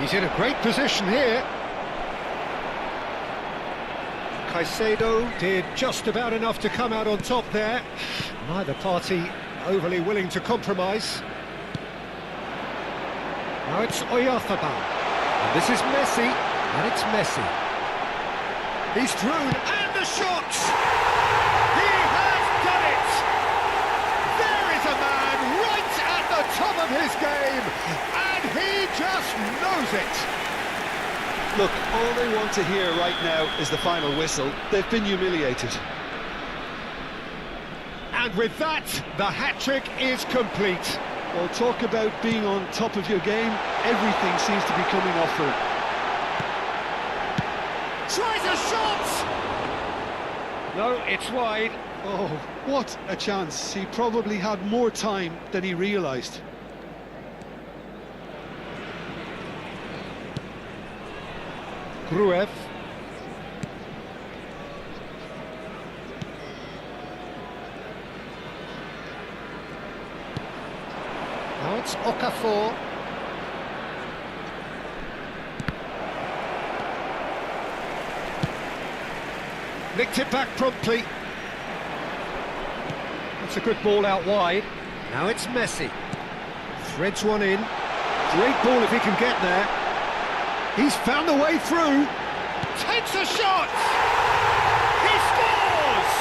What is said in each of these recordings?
He's in a great position here. Caicedo did just about enough to come out on top there. Neither party overly willing to compromise. Now it's Oyarzabal. And this is Messi, and it's Messi. He's through, and the shot! He has done it! There is a man right at the top of his game, and he just knows it! Look, all they want to hear right now is the final whistle. They've been humiliated. And with that, the hat-trick is complete. Well, talk about being on top of your game. Everything seems to be coming off for him. Tries a shot! No, it's wide. Oh, what a chance. He probably had more time than he realised. Gruev. Now it's Okafor. Nicked it back promptly. That's a good ball out wide. Now it's Messi. Threads one in. Great ball if he can get there. He's found the way through. Takes a shot! He scores!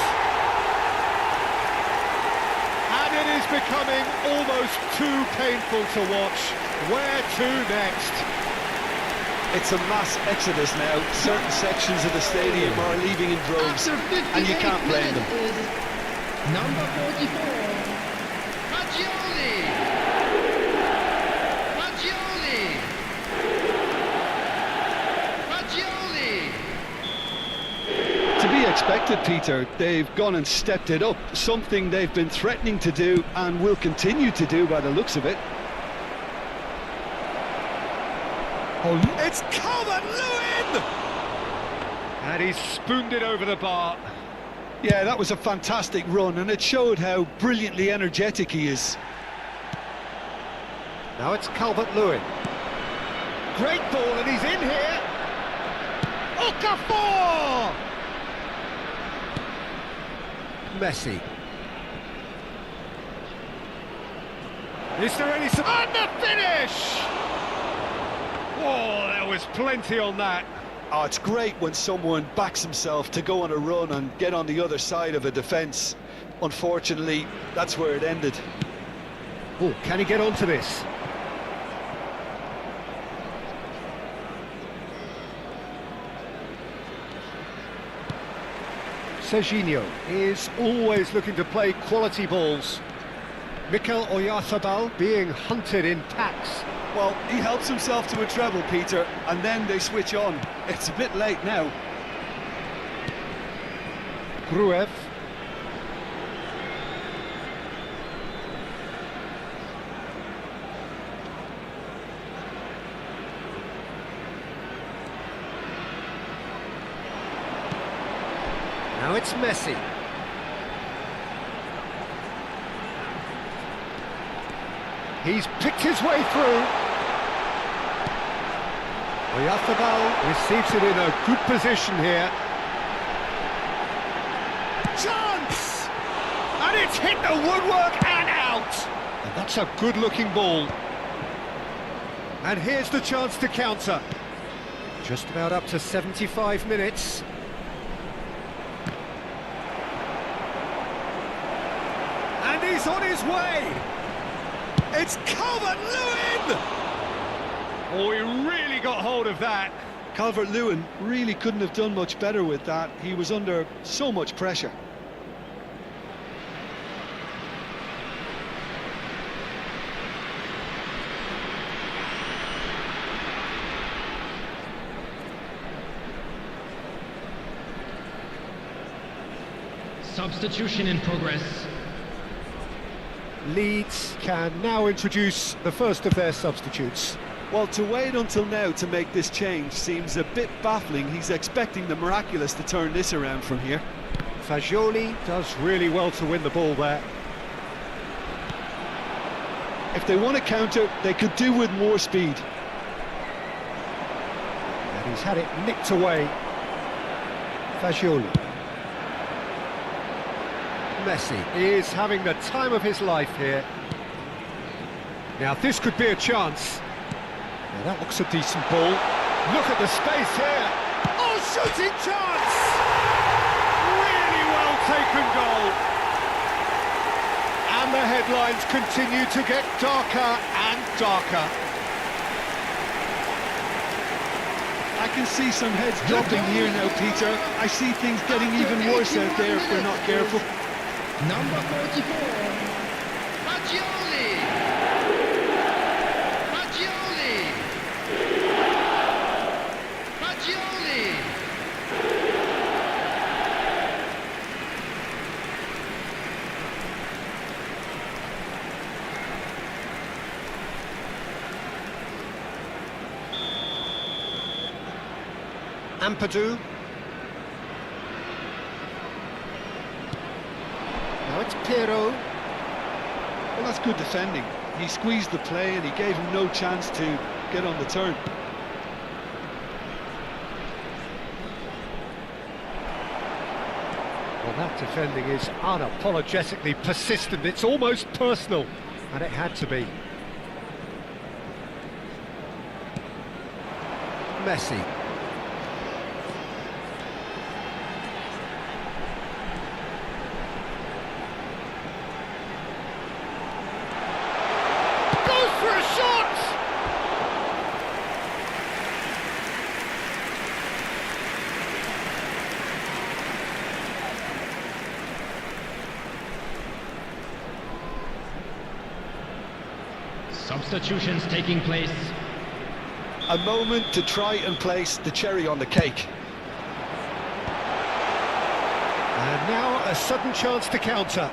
And it is becoming almost too painful to watch. Where to next? It's a mass exodus now. Certain sections of the stadium are leaving in droves, and you can't blame them. Number 44, Fagioli! Fagioli! Fagioli! To be expected, Peter. They've gone and stepped it up, something they've been threatening to do and will continue to do by the looks of it. Oh, it's Calvert-Lewin! And he's spooned it over the bar. Yeah, that was a fantastic run, and it showed how brilliantly energetic he is. Now it's Calvert-Lewin. Great ball, and he's in here. Okafor! Messi. Is there any... And the finish! Oh, there was plenty on that. Oh, it's great when someone backs himself to go on a run and get on the other side of a defence. Unfortunately, that's where it ended. Oh, can he get onto this? Serginho is always looking to play quality balls. Mikel Oyarzabal being hunted in packs. Well, he helps himself to a treble, Peter, and then they switch on. It's a bit late now. Gruev. Now it's Messi. He's picked his way through. Oyarzabal receives it in a good position here. Chance! And it's hit the woodwork and out! And that's a good-looking ball. And here's the chance to counter. Just about up to 75 minutes. And he's on his way! It's Calvert-Lewin! Oh, he really got hold of that. Calvert-Lewin really couldn't have done much better with that. He was under so much pressure. Substitution in progress. Leeds can now introduce the first of their substitutes. Well, to wait until now to make this change seems a bit baffling. He's expecting the miraculous to turn this around from here. Fagioli does really well to win the ball there. If they want to counter, they could do with more speed. He's had it nicked away. Fagioli. Messi is having the time of his life here. Now this could be a chance. Now that looks a decent ball. Look at the space here. Oh, shooting chance! Really well taken goal. And the headlines continue to get darker and darker. I can see some heads dropping here now, Peter. I see things getting even worse out there if they're not careful. Number 44, Fagioli. Fagioli. Fagioli. Ampadu. Now it's Piero. Well, that's good defending. He squeezed the play and he gave him no chance to get on the turn. Well, that defending is unapologetically persistent. It's almost personal, and it had to be. Messi. Goes for a shot! Substitutions taking place. A moment to try and place the cherry on the cake. And now a sudden chance to counter.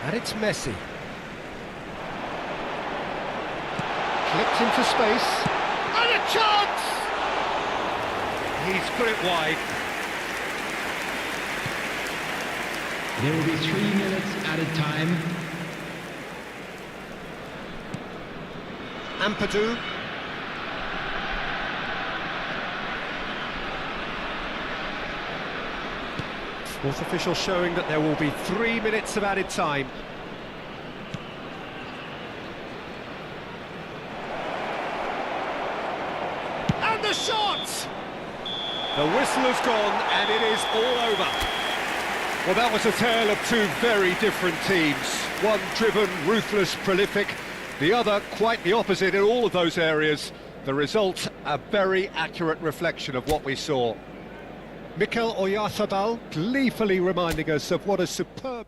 And it's Messi. Clipped into space. And a chance! He's put it wide. There will be 3 minutes added time. Ampadu. Fourth official showing that there will be 3 minutes of added time. And the shot! The whistle has gone and it is all over. Well, that was a tale of two very different teams. One driven, ruthless, prolific. The other quite the opposite in all of those areas. The result, a very accurate reflection of what we saw. Mikel Oyarzabal gleefully reminding us of what a superb...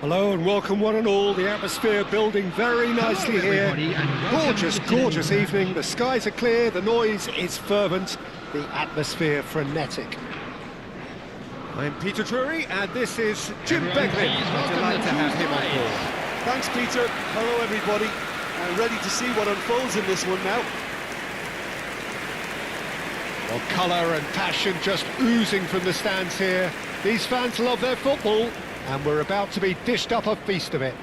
Hello and welcome one and all. The atmosphere building very nicely here. Gorgeous, gorgeous evening. The skies are clear, the noise is fervent, the atmosphere frenetic. I'm Peter Drury and this is Jim Beglin. I'm delighted to have him on board. Thanks, Peter. Hello, everybody. I'm ready to see what unfolds in this one now. Well, colour and passion just oozing from the stands here. These fans love their football. And we're about to be dished up a feast of it.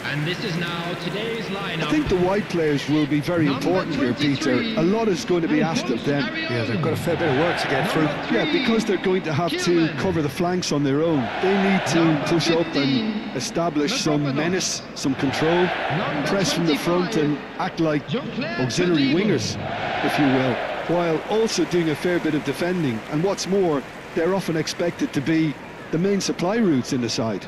And this is now today's lineup. I think the wide players will be very Number important here, 23, Peter. A lot is going to be and asked of host them. Ariel. Yeah, they've got a fair bit of work to get through. Number Yeah, 3, because they're going to have to Gilman. cover the flanks on their own. They need to Number push up 15, and establish some Metropolis. menace, some control, Number press from the front 25, and act like Jean-Claire auxiliary Todibo. wingers, if you will, while also doing a fair bit of defending. And what's more, they're often expected to be the main supply routes in the side.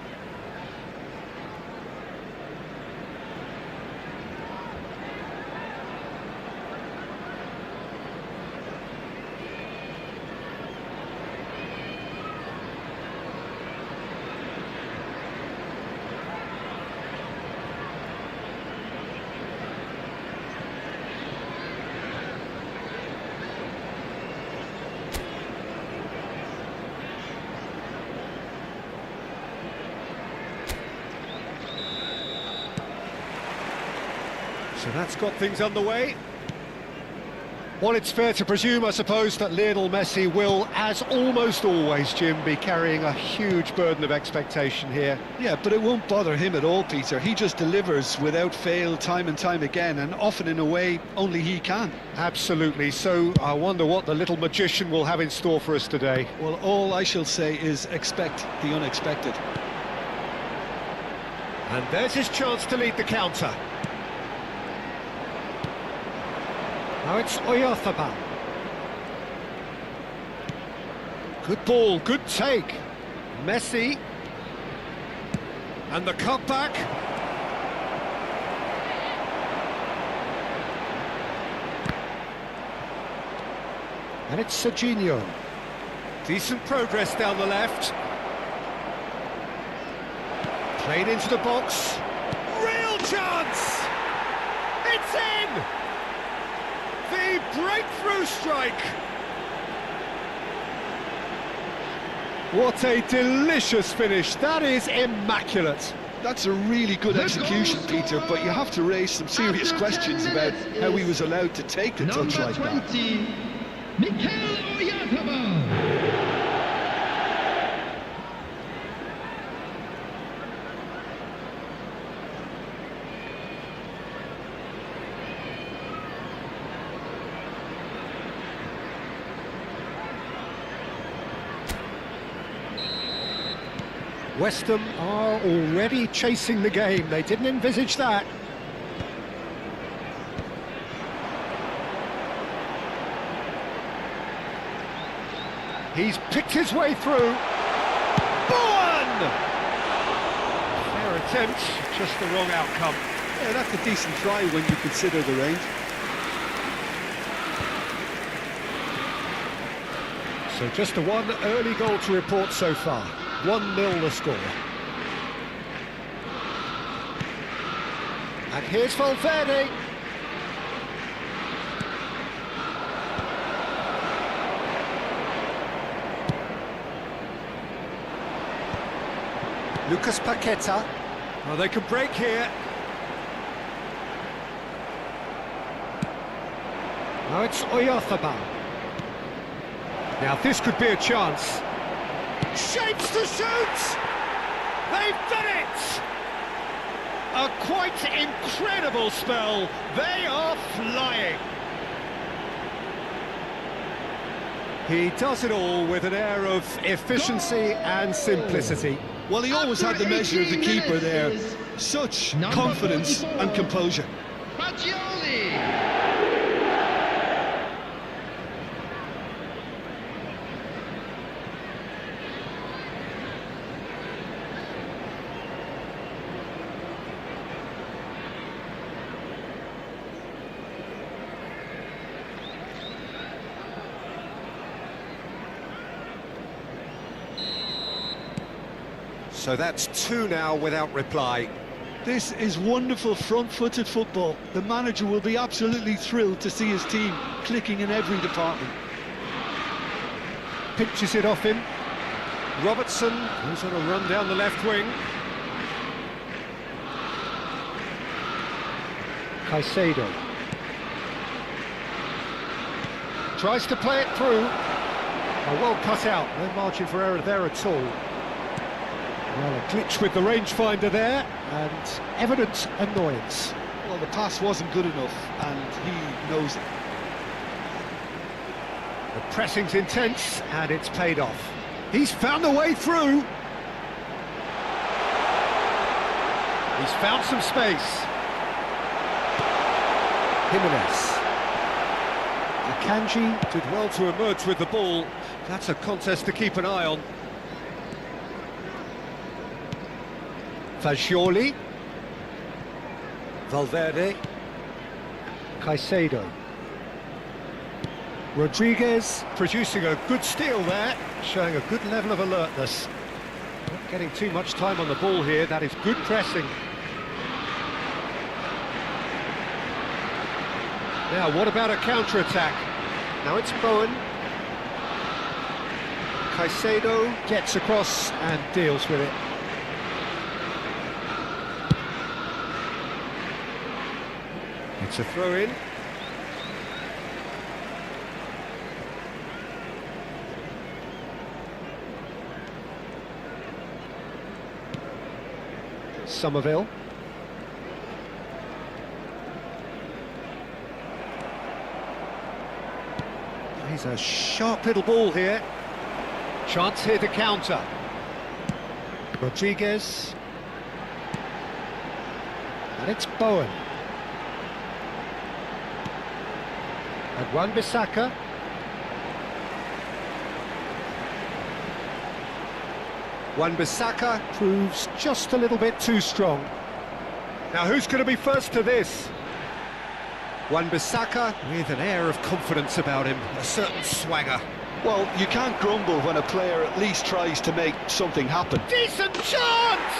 So that's got things underway. Well, it's fair to presume, I suppose, that Lionel Messi will, as almost always, Jim, be carrying a huge burden of expectation here. Yeah, but it won't bother him at all, Peter. He just delivers without fail time and time again, and often in a way only he can. Absolutely. So I wonder what the little magician will have in store for us today. Well, all I shall say is expect the unexpected. And there's his chance to lead the counter. Now it's Oyarzabal. Good ball, good take. Messi. And the cutback. And it's Serginho. Decent progress down the left. Played into the box. Real chance! It's in! The breakthrough strike! What a delicious finish. That is immaculate. That's a really good execution, Peter, but you have to raise some serious questions about how he was allowed to take a touch Number like that. 20, Mikel Oyarzabal. West Ham are already chasing the game. They didn't envisage that. He's picked his way through. Bowen! Fair attempt, just the wrong outcome. Yeah, that's a decent try when you consider the range. So just the one early goal to report so far. 1-0 the score. And here's Valverde. Lucas Paqueta. Well, they could break here. Now it's Oyarzabal. Now this could be a chance. Shapes to shoot! They've done it! A quite incredible spell. They are flying. He does it all with an air of efficiency and simplicity. Well, he always had the measure of the keeper there. Such confidence and composure. Fagioli. So that's 2 now without reply. This is wonderful front-footed football. The manager will be absolutely thrilled to see his team clicking in every department. Pinches it off him. Robertson goes on a run down the left wing. Caicedo. Tries to play it through. Oh, well cut out. No margin for error there at all. Well, a glitch with the rangefinder there, and evident annoyance. Well, the pass wasn't good enough, and he knows it. The pressing's intense, and it's paid off. He's found a way through. He's found some space. Jimenez. Akanji did well to emerge with the ball. That's a contest to keep an eye on. Fagioli. Valverde. Caicedo. Rodriguez producing a good steal there, showing a good level of alertness. Not getting too much time on the ball here, that is good pressing. Now, what about a counter-attack? Now it's Bowen. Caicedo gets across and deals with it. It's a throw-in. Somerville. He's a sharp little ball here. Chance here to counter. Rodriguez. And it's Bowen. And Wan-Bissaka. Wan-Bissaka proves just a little bit too strong. Now who's going to be first to this? Wan-Bissaka with an air of confidence about him, a certain swagger. Well, you can't grumble when a player at least tries to make something happen. Decent chance!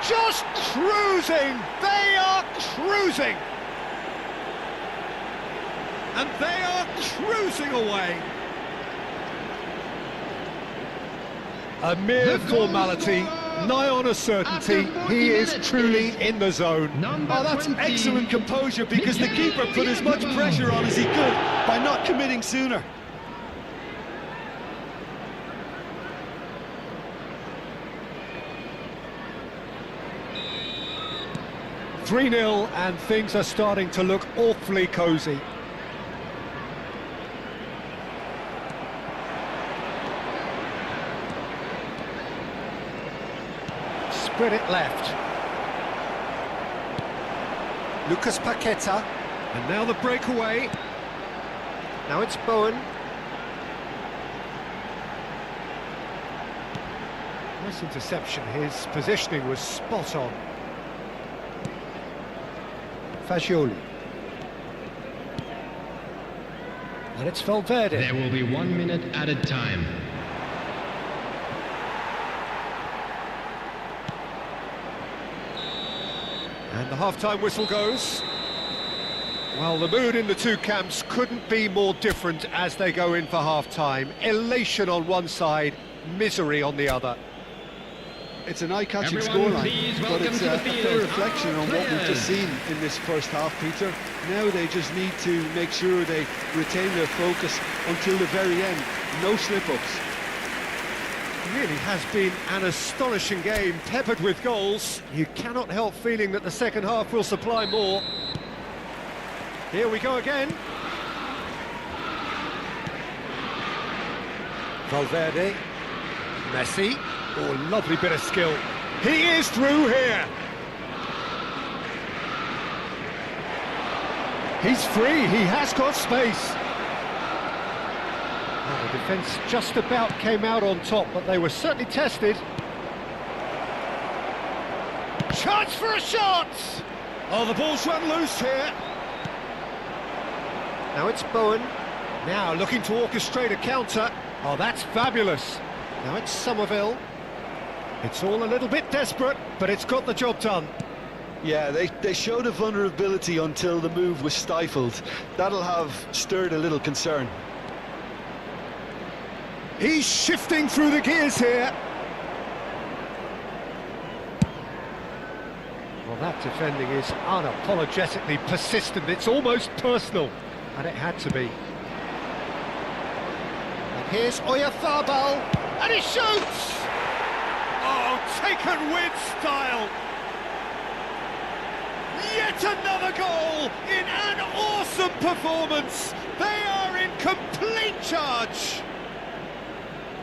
Just cruising! They are cruising! And they are cruising away! A mere formality, nigh on a certainty, he is truly in the zone. Oh, that's excellent composure, because the keeper put as much pressure on as he could by not committing sooner. "3-0 and things are starting to look awfully cosy. Spread it left. Lucas Paqueta. And now the breakaway. Now it's Bowen. Nice interception. His positioning was spot on. Fagioli. And it's Valverde. There will be 1 minute added time. And the half-time whistle goes. Well, the mood in the two camps couldn't be more different as they go in for half-time. Elation on one side, misery on the other. It's an eye-catching Everyone, please scoreline, but welcome it's to the a fair field. reflection on what we've just seen in this first half, Peter. Now they just need to make sure they retain their focus until the very end. No slip-ups. Really has been an astonishing game, peppered with goals. You cannot help feeling that the second half will supply more. Here we go again. Valverde. Messi. Oh, lovely bit of skill. He is through here. He's free, he has got space. Oh, the defence just about came out on top, but they were certainly tested. Chance for a shot! Oh, the ball's run loose here. Now it's Bowen. Now looking to orchestrate a counter. Oh, that's fabulous. Now it's Somerville. It's all a little bit desperate, but it's got the job done. Yeah, they showed a vulnerability until the move was stifled. That'll have stirred a little concern. He's shifting through the gears here. Well, that defending is unapologetically persistent. It's almost personal, and it had to be. And here's Oyarzabal, and he shoots! Oh, taken with style. Yet another goal in an awesome performance. They are in complete charge.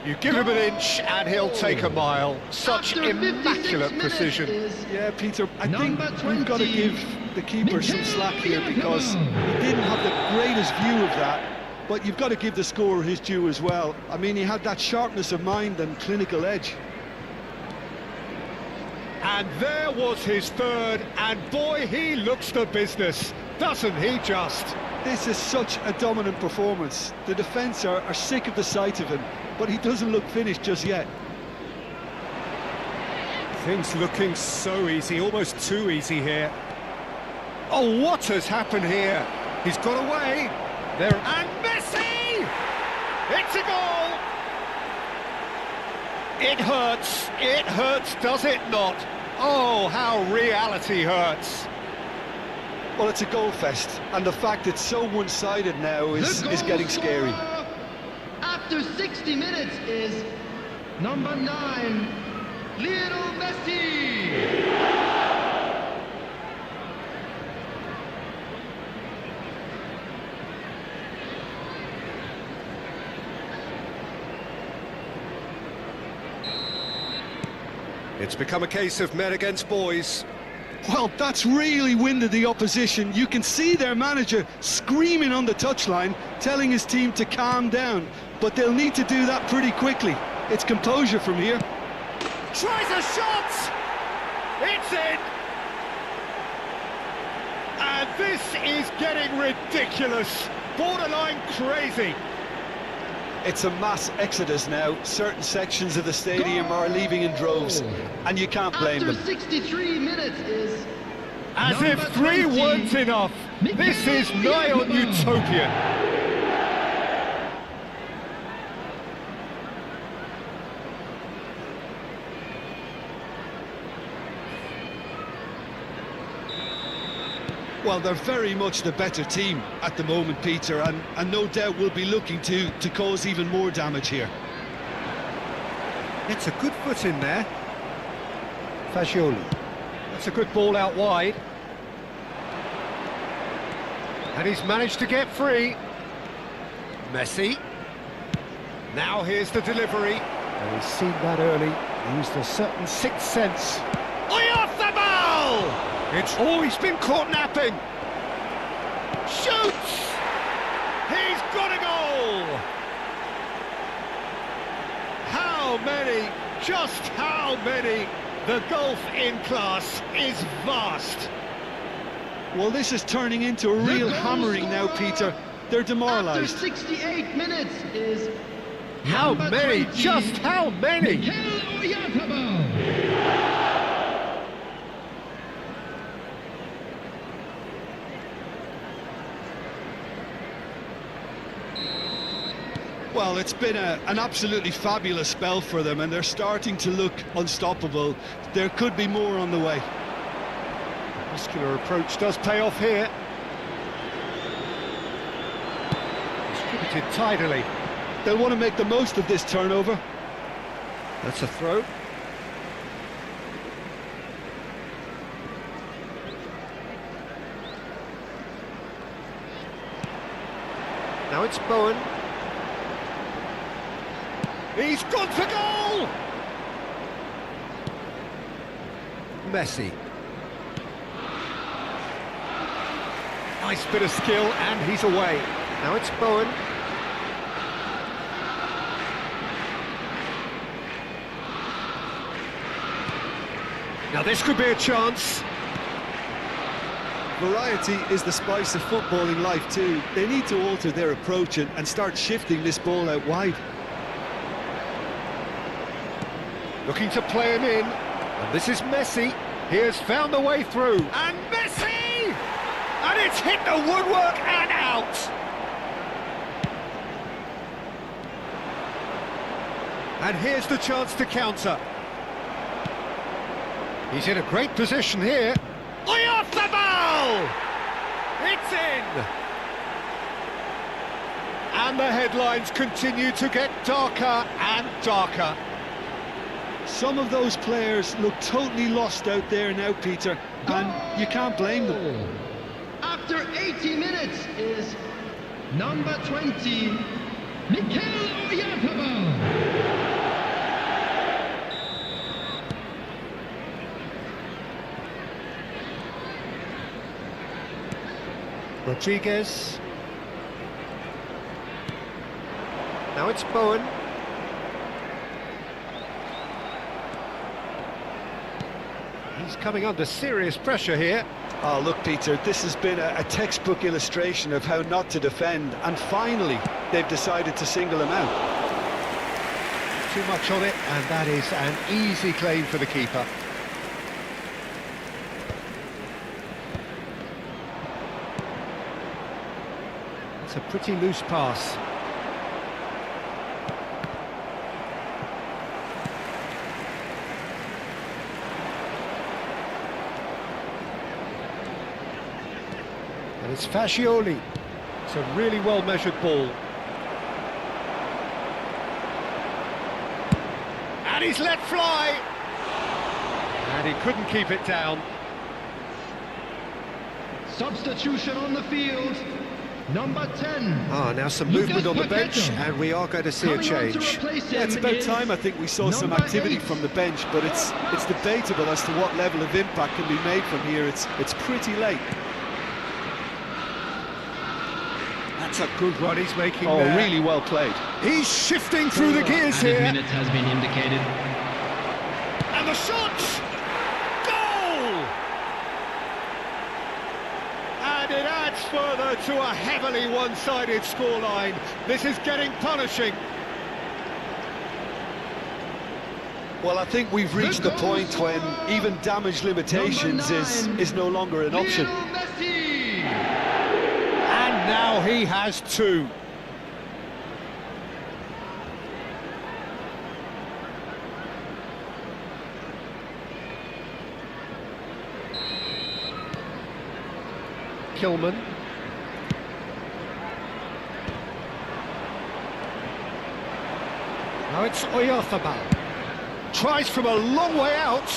You give him an inch and he'll take a mile. Such After 56 immaculate minutes precision. is Yeah, Peter, I think Number we've got to 20, give the keeper some slack here because he didn't have the greatest view of that, but you've got to give the scorer his due as well. I mean, he had that sharpness of mind and clinical edge. And there was his third, and boy, he looks the business, doesn't he just? This is such a dominant performance. The defence are sick of the sight of him, but he doesn't look finished just yet. Things looking so easy, almost too easy here. Oh, what has happened here? He's got away. There, and Messi! It's a goal! It hurts, does it not? Oh, how reality hurts. Well, it's a goal fest, and the fact it's so one-sided now is getting scary. After 60 minutes is number 9, Lionel Messi. It's become a case of men against boys. Well, that's really winded the opposition. You can see their manager screaming on the touchline, telling his team to calm down. But they'll need to do that pretty quickly. It's composure from here. Tries a shot! It's in! And this is getting ridiculous, borderline crazy. It's a mass exodus now. Certain sections of the stadium are leaving in droves, and you can't blame After them. 63 minutes is As number if 3 20, weren't enough. This is nigh on utopian. Well, they're very much the better team at the moment, Peter, and no doubt will be looking to cause even more damage here. It's a good foot in there. Fagioli. That's a good ball out wide. And he's managed to get free. Messi. Now here's the delivery. And he's seen that early. Used a certain sixth sense. Oyarzabal! It's always been caught napping. Shoots! He's got a goal! How many? Just how many? The gulf in class is vast. Well, this is turning into a real hammering now, Peter. They're after demoralised. 68 minutes is How number many? 20, Just how many? Mikel Oyarzabal. Well, it's been an absolutely fabulous spell for them, and they're starting to look unstoppable. There could be more on the way. Muscular approach does pay off here. Distributed tidily. They'll want to make the most of this turnover. That's a throw. Now it's Bowen. He's gone for goal! Messi. Nice bit of skill, and he's away. Now it's Bowen. Now this could be a chance. Variety is the spice of football in life too. They need to alter their approach and start shifting this ball out wide. Looking to play him in. And this is Messi. He has found a way through. And Messi! And it's hit the woodwork and out. And here's the chance to counter. He's in a great position here. Oyarzabal! It's in! And the headlines continue to get darker and darker. Some of those players look totally lost out there now, Peter, and you can't blame them. After 80 minutes is number 20, Mikel Oyarzabal. Rodriguez. Now it's Bowen. He's coming under serious pressure here. Oh, look, Peter, this has been a textbook illustration of how not to defend, and finally they've decided to single him out. Too much on it, and that is an easy claim for the keeper. It's a pretty loose pass. And it's Fascioli. It's a really well-measured ball. And he's let fly! And he couldn't keep it down. Substitution on the field, number 10. Now some movement on the bench, and we are going to see a change. Yeah, it's about time I think we saw some activity from the bench, but it's debatable as to what level of impact can be made from here. It's pretty late. That's a good run he's making Oh, there. really well played. He's shifting through the gears Added here. minutes has been indicated. And the shot! Goal! And it adds further to a heavily one-sided scoreline. This is getting punishing. Well, I think we've reached the point when even damage limitations is no longer an option. And now he has two. Kilman. Now it's Oyarzabal. Tries from a long way out.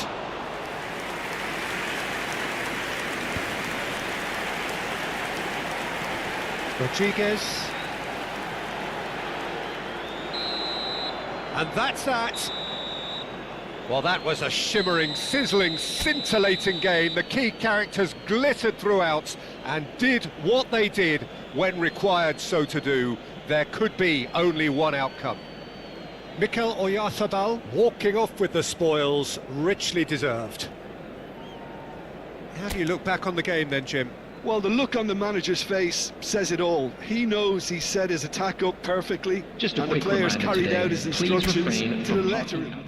Rodriguez. And that's that. Well, that was a shimmering, sizzling, scintillating game. The key characters glittered throughout and did what they did when required so to do. There could be only one outcome. Mikel Oyarzabal walking off with the spoils, richly deserved. How do you look back on the game then, Jim? Well, the look on the manager's face says it all. He knows he set his attack up perfectly, Just a and the quick players reminder carried today, out his please instructions refrain to the from letter. talking out.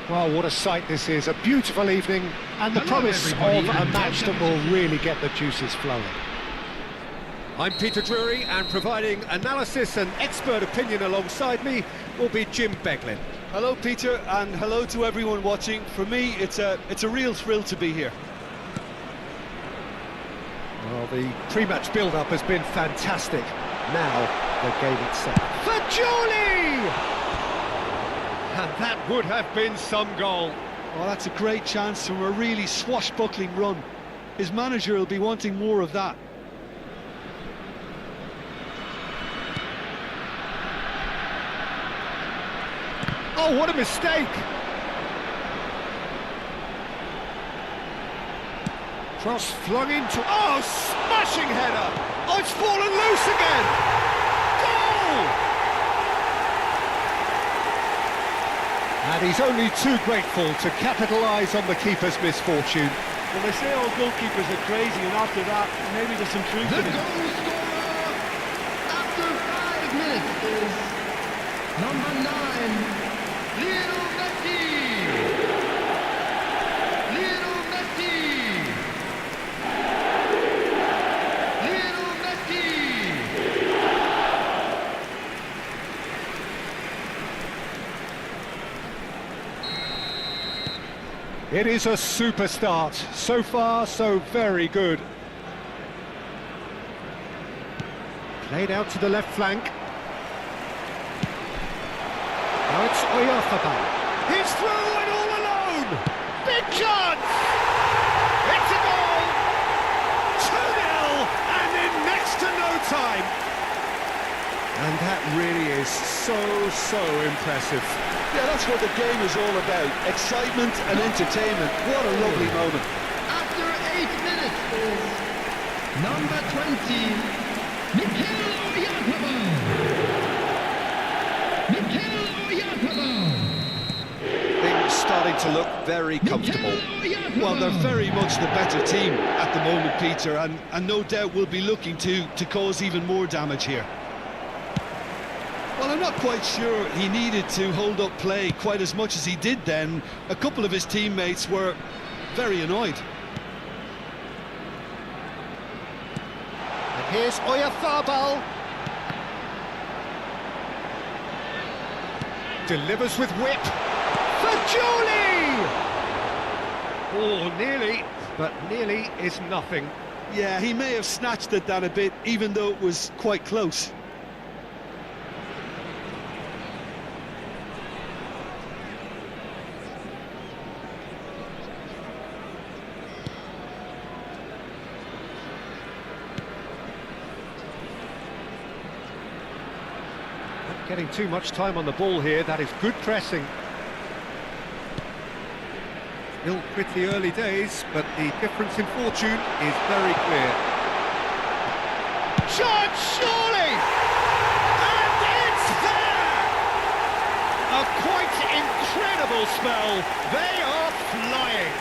Well, what a sight this is, a beautiful evening, and the Hello, promise of everybody, a and match that welcome will really get the juices flowing. I'm Peter Drury, and providing analysis and expert opinion alongside me will be Jim Beglin. Hello, Peter, and hello to everyone watching. For me, it's a real thrill to be here. Well, the pre-match build-up has been fantastic. Now, the game itself. For Julie! And that would have been some goal. Well, that's a great chance from a really swashbuckling run. His manager will be wanting more of that. Oh, what a mistake! Cross flung into... Oh, smashing header! Oh, it's fallen loose again! Goal! And he's only too grateful to capitalise on the keeper's misfortune. Well, they say all goalkeepers are crazy, and after that, maybe there's some truth The in it. goal scorer after 5 minutes is number 9, Lionel Messi. Lionel Messi. Lionel Messi. It is a super start. So far, so very good. Played out to the left flank. Now it's Oyarzabal. He's through and all alone! Big chance! It's a goal! 2-0 and in next to no time! And that really is so impressive. Yeah, that's what the game is all about. Excitement and entertainment. What a lovely moment. After 8 minutes is number 20, Mikel Oyarzabal. Mikel Oyarzabal. Things starting to look very comfortable. Well, they're very much the better team at the moment, Peter, and no doubt will be looking to cause even more damage here. Well, I'm not quite sure he needed to hold up play quite as much as he did then. A couple of his teammates were very annoyed. And here's Oyarzabal. Delivers with whip. For Julie! Oh, nearly, but nearly is nothing. Yeah, he may have snatched at that a bit, even though it was quite close. Getting too much time on the ball here, that is good pressing. Still pretty early days, but the difference in fortune is very clear. Shot, surely! And it's there! A quite incredible spell. They are flying.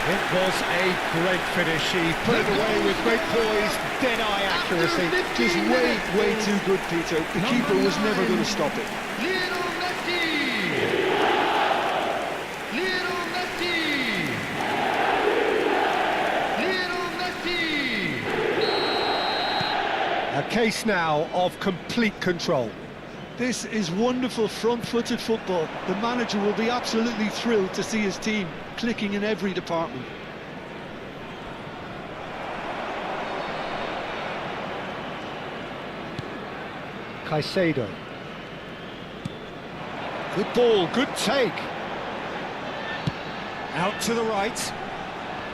It was a great finish. He put it away with great poise, dead-eye accuracy. Just way too good, Peter. The keeper was never going to stop it. Lionel Messi. Lionel Messi. Lionel Messi. A case now of complete control. This is wonderful front-footed football. The manager will be absolutely thrilled to see his team clicking in every department. Caicedo. Good ball, good take. Out to the right.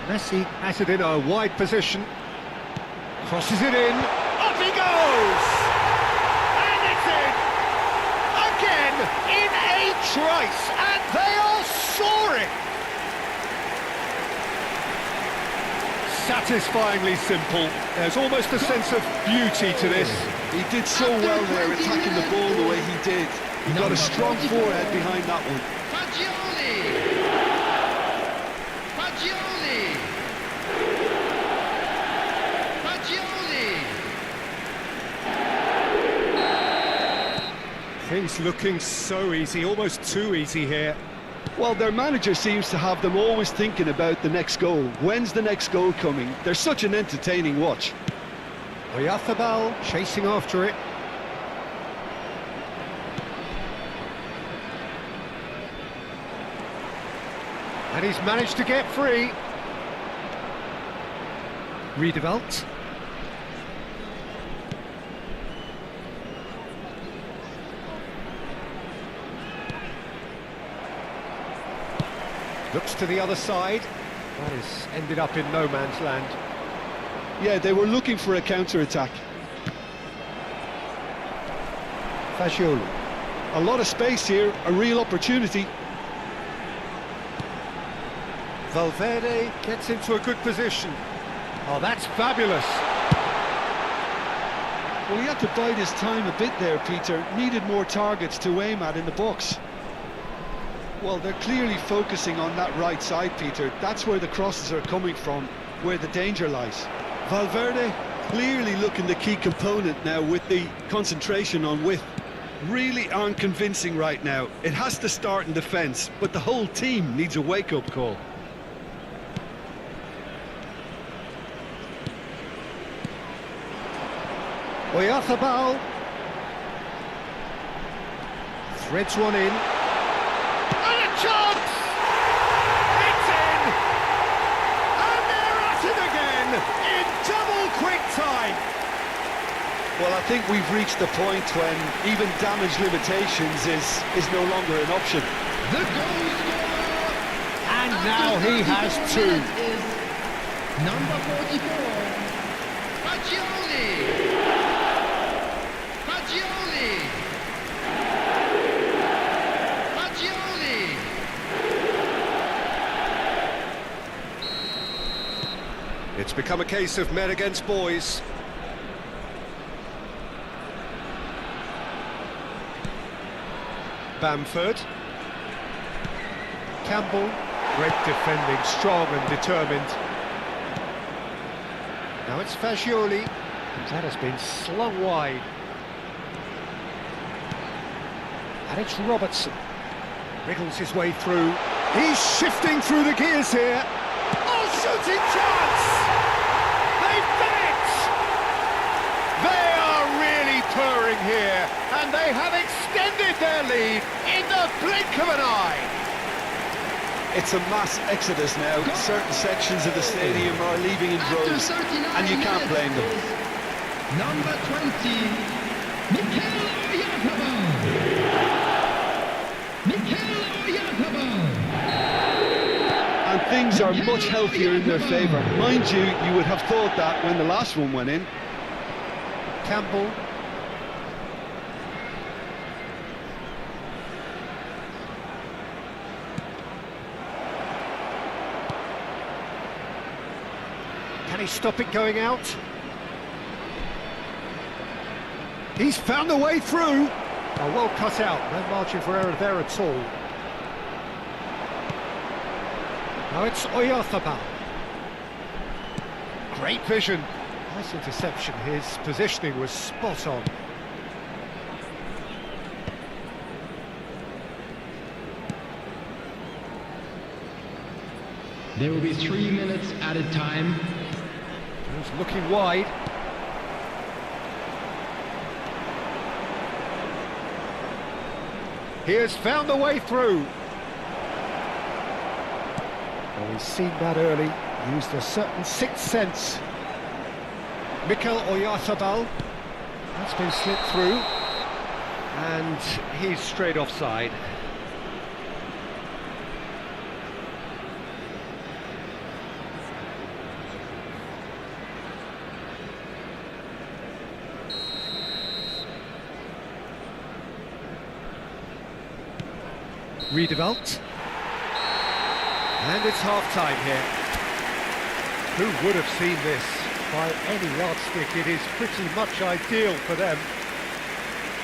Messi has it in a wide position. Crosses it in. Up he goes! And it's in! Again, in a trice, and they are soaring! Satisfyingly simple. There's almost a sense of beauty to this. He did so well there, attacking the ball the way he did. He got a strong forehead behind that one. Fagioli. Fagioli. Fagioli. Things looking so easy, almost too easy here. Well, their manager seems to have them always thinking about the next goal. When's the next goal coming? They're such an entertaining watch. Oyarzabal chasing after it. And he's managed to get free. Redeveloped. Looks to the other side. That has ended up in no man's land. Yeah, they were looking for a counter-attack. Fagioli. A lot of space here, a real opportunity. Valverde gets into a good position. Oh, that's fabulous. Well, he had to bide his time a bit there, Peter. Needed more targets to aim at in the box. Well, they're clearly focusing on that right side, Peter. That's where the crosses are coming from, where the danger lies. Valverde clearly looking the key component now with the concentration on width. Really aren't convincing right now. It has to start in defence, but the whole team needs a wake-up call. Oyarzabal threads one in. And a chance! It's in! And they're at it again in double quick time. Well, I think we've reached the point when even damage limitations is no longer an option. The goal scorer! And now he has two. Is number 44, Fagioli! Fagioli! Fagioli! It's become a case of men against boys. Bamford. Campbell. Great defending, strong and determined. Now it's Fagioli. That has been slung wide. And it's Robertson. Wriggles his way through. He's shifting through the gears here. Oh, shooting chance! They've done it! They are really purring here, and they have extended their lead in the blink of an eye. It's a mass exodus now. Certain sections of the stadium are leaving in droves, and you can't blame them. Number 20, Mikel Oyarzabal. And things are much healthier in their favour. Mind you, you would have thought that when the last one went in. Campbell. Can he stop it going out? He's found a way through. Oh, well cut out. No margin for error there at all. Now it's Oyarzabal. Great vision. Nice interception. His positioning was spot on. There will be 3 minutes added time. He's looking wide. He has found a way through. Well, we've seen that early. Used a certain sixth sense. Mikel Oyarzabal. That's been slipped through. And he's straight offside. Redeveloped. And it's half-time here. Who would have seen this? By any yardstick, it is pretty much ideal for them.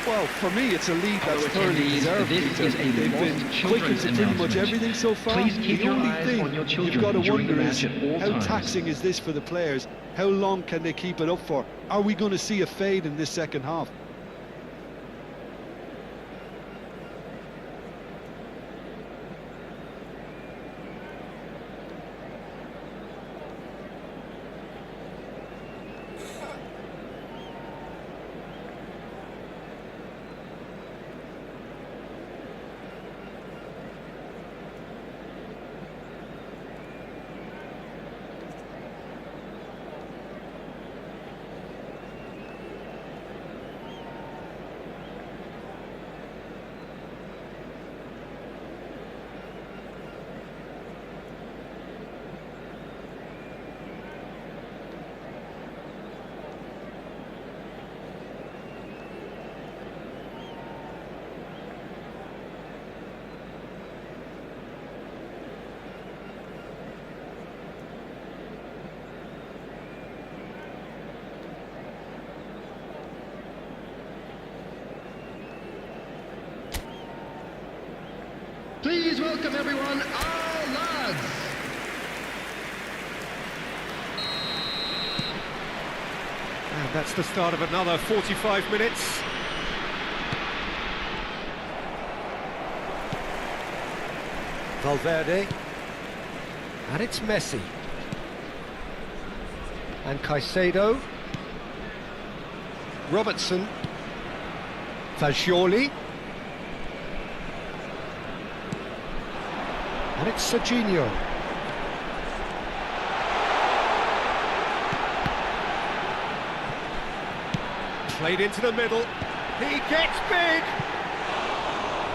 Well, for me, it's a lead that's Fellow thoroughly attendees, deserved. this Peter. is a They've been Lost quick Children's into pretty much announcement. everything so far. Please keep the your only eyes thing on your children you've got to during the wonder match is at all how times. taxing is this for the players? How long can they keep it up for? Are we going to see a fade in this second half? Please welcome everyone, our lads. And that's the start of another 45 minutes. Valverde. And it's Messi. And Caicedo. Robertson. Fagioli. And it's Serginho. Played into the middle. He gets big.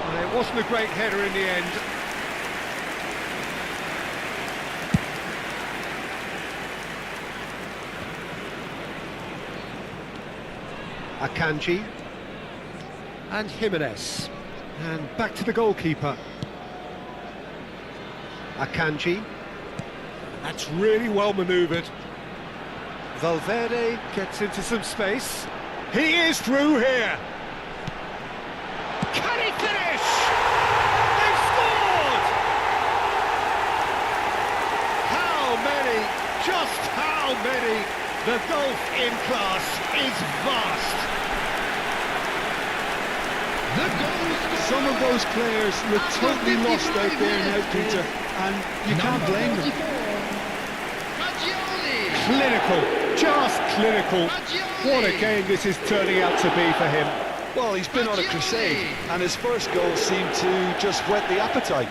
And it wasn't a great header in the end. Akanji. And Jimenez. And back to the goalkeeper. Akanji. That's really well manoeuvred. Valverde gets into some space. He is through here. Can he finish? They've scored! How many? Just how many? The gulf in class is vast. The goal scorer. Some of those players look totally lost out there now, Peter, and you can't blame them. Fagioli. Clinical, just clinical. What a game this is turning out to be for him. Well, he's been on a crusade, and his first goal seemed to just whet the appetite.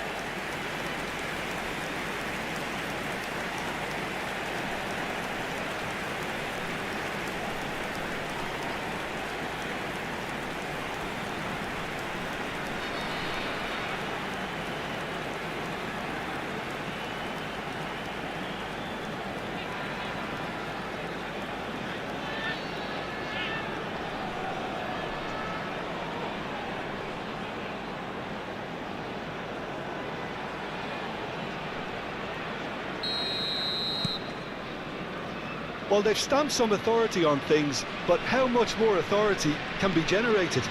Well, they've stamped some authority on things, but how much more authority can be generated?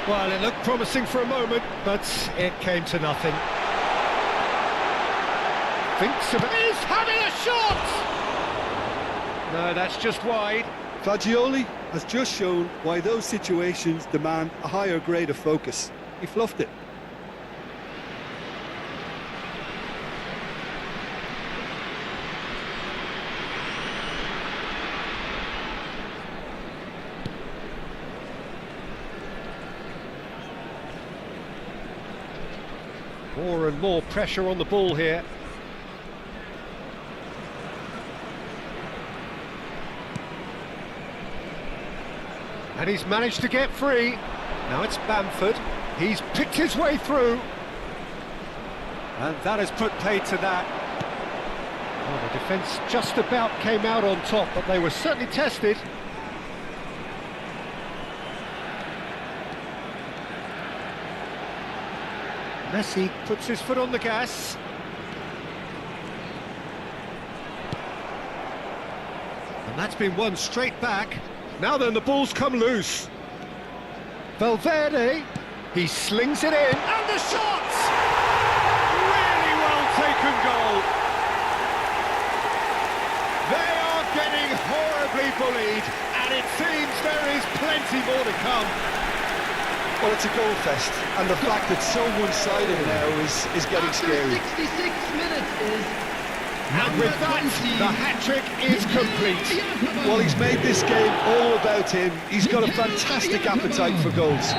Well, it looked promising for a moment, but it came to nothing. Thinks of it. He's having a shot! No, that's just wide. Fagioli has just shown why those situations demand a higher grade of focus. He fluffed it. More and more pressure on the ball here. And he's managed to get free. Now it's Bamford. He's picked his way through. And that has put paid to that. Well, the defence just about came out on top, but they were certainly tested. Messi puts his foot on the gas. And that's been won straight back. Now then, the ball's come loose. Valverde, he slings it in, and the shot! Really well taken goal. They are getting horribly bullied, and it seems there is plenty more to come. Well, it's a goal fest, and the fact that so one-sided now is getting After scary. 66 minutes is And with that, the hat-trick is complete. Well, he's made this game all about him. He's got a fantastic appetite for goals.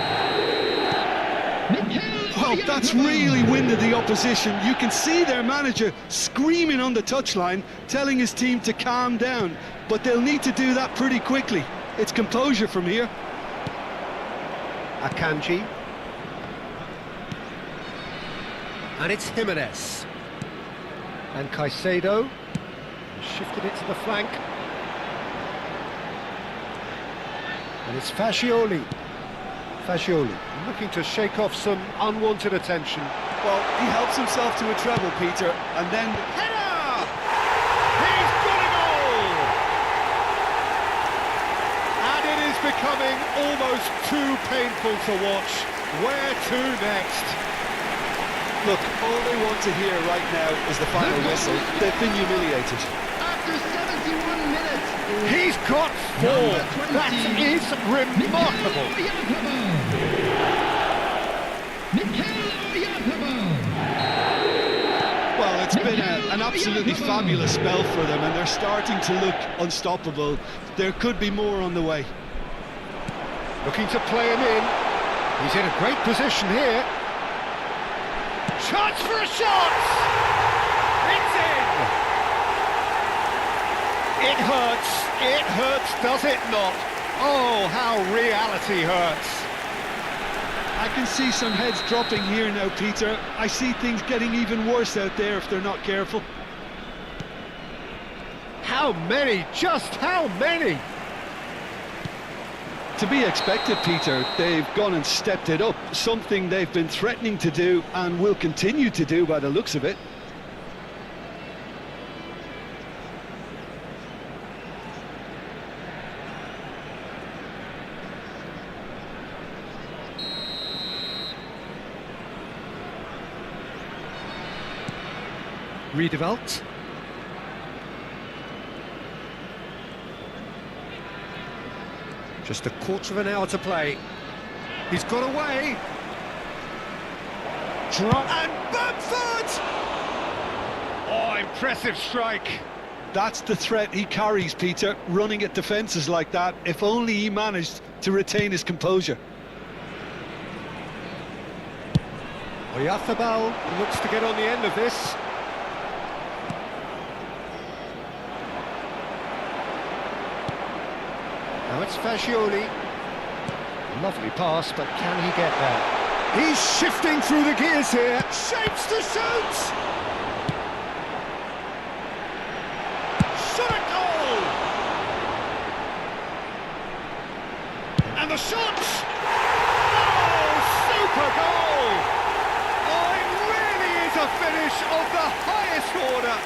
Well, that's really winded the opposition. You can see their manager screaming on the touchline, telling his team to calm down. But they'll need to do that pretty quickly. It's composure from here. Akanji. And it's Jimenez. And Caicedo. Shifted it to the flank. And it's Fagioli. Fagioli looking to shake off some unwanted attention. Well, he helps himself to a treble, Peter, and then... Header! He's got a goal! And it is becoming almost too painful to watch. Where to next? Look, all they want to hear right now is the final whistle. They've been humiliated. After 71 minutes. He's got 4. That is remarkable. Well, it's been an absolutely fabulous spell for them, and they're starting to look unstoppable. There could be more on the way. Looking to play him in. He's in a great position here. Chance for a shot! It's in! It hurts, does it not? Oh, how reality hurts. I can see some heads dropping here now, Peter. I see things getting even worse out there if they're not careful. How many? Just how many? To be expected, Peter. They've gone and stepped it up, something they've been threatening to do and will continue to do by the looks of it. Redeveloped. Just a quarter of an hour to play. He's got away. And Bamford! Oh, impressive strike. That's the threat he carries, Peter, running at defences like that. If only he managed to retain his composure. Oyarzabal looks to get on the end of this. Now it's Fascioli. Lovely pass, but can he get there? He's shifting through the gears here. Shapes to shoot! Shot at goal! And the shot! Oh, super goal! Oh, it really is a finish of the highest order.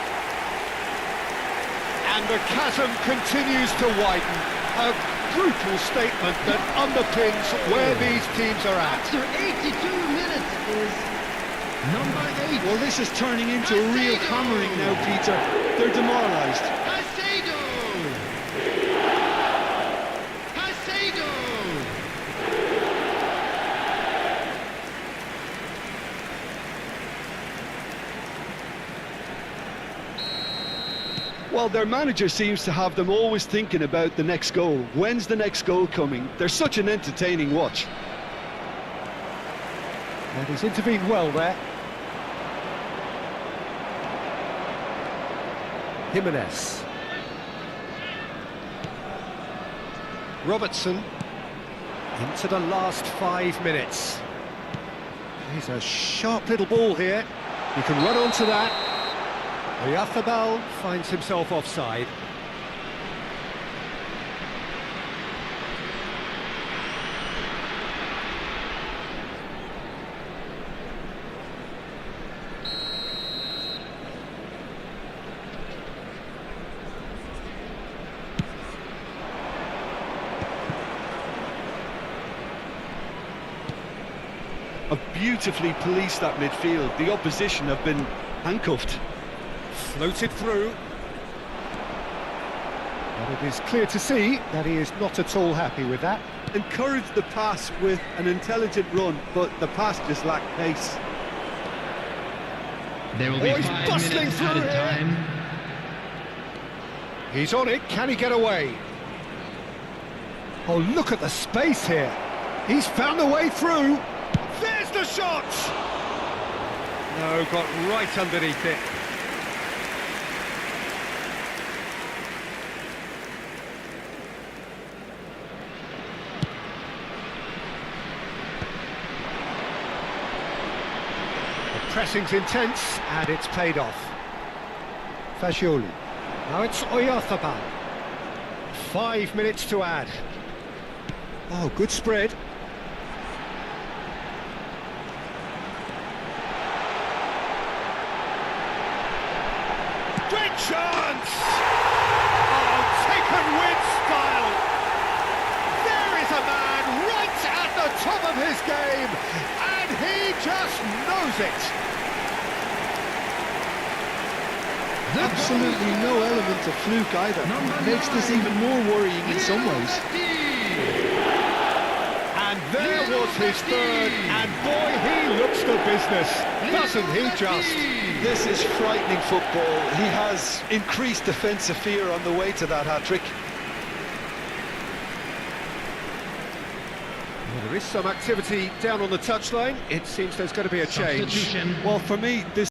And the chasm continues to widen. A brutal statement that underpins where these teams are at. After 82 minutes is number 8. Well, this is turning into a real hammering now, Peter. They're demoralised. Caicedo! Caicedo! Well, their manager seems to have them always thinking about the next goal. When's the next goal coming? They're such an entertaining watch. And he's intervened well there. Jimenez. Robertson. Into the last 5 minutes. He's a sharp little ball here. He can run onto that. Oyarzabal finds himself offside. Have beautifully policed that midfield. The opposition have been handcuffed. Floated through. But it is clear to see that he is not at all happy with that. Encouraged the pass with an intelligent run, but the pass just lacked pace. There will be he's 5 bustling minutes through added here. time. He's on it, can he get away? Oh, look at the space here. He's found a way through. There's the shot! No, got right underneath it. Pressing's intense, and it's paid off. Fascioli. Now it's Oyarzabal. 5 minutes to add. Oh, good spread. Great chance! Oh, taken with style. There is throws it. Absolutely no element of fluke either. Makes this even more worrying in some ways. And there was his third, and boy, he looks the business, doesn't he just? This is frightening football. He has increased defensive fear on the way to that hat-trick. Well, there is some activity down on the touchline. It seems there's going to be a change. Substitution. Well, for me, this